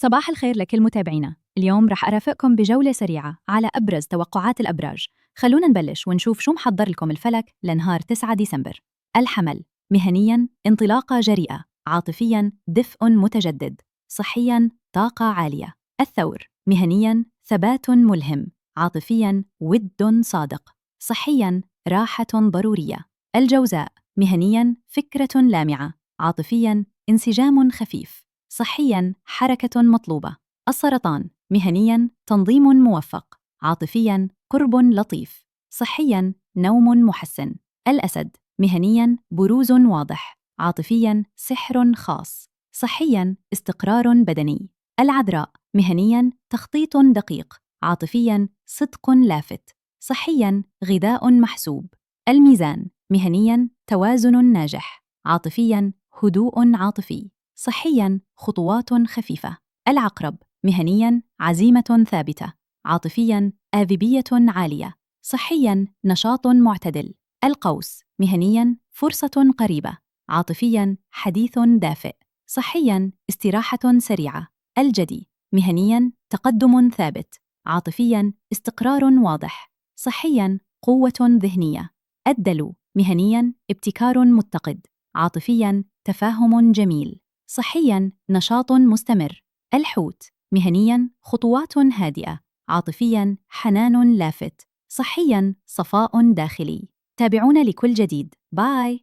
صباح الخير لكل متابعينا. اليوم رح أرافقكم بجولة سريعة على أبرز توقعات الأبراج. خلونا نبلش ونشوف شو محضر لكم الفلك لنهار 9 ديسمبر. الحمل، مهنياً انطلاقة جريئة، عاطفياً دفء متجدد، صحياً طاقة عالية. الثور، مهنياً ثبات ملهم، عاطفياً ود صادق، صحياً راحة ضرورية. الجوزاء، مهنياً فكرة لامعة، عاطفياً انسجام خفيف، صحياً حركة مطلوبة. السرطان، مهنياً تنظيم موفق، عاطفياً قرب لطيف، صحياً نوم محسن. الأسد، مهنياً بروز واضح، عاطفياً سحر خاص، صحياً استقرار بدني. العذراء، مهنياً تخطيط دقيق، عاطفياً صدق لافت، صحياً غذاء محسوب. الميزان، مهنياً توازن ناجح، عاطفياً هدوء عاطفي، صحياً خطوات خفيفة. العقرب، مهنياً عزيمة ثابتة، عاطفياً آذبية عالية، صحياً نشاط معتدل. القوس، مهنياً فرصة قريبة، عاطفياً حديث دافئ، صحياً استراحة سريعة. الجدي، مهنياً تقدم ثابت، عاطفياً استقرار واضح، صحياً قوة ذهنية. الدلو، مهنياً ابتكار متقد، عاطفياً تفاهم جميل، صحياً نشاط مستمر. الحوت، مهنياً خطوات هادئة، عاطفياً حنان لافت، صحياً صفاء داخلي. تابعونا لكل جديد. باي.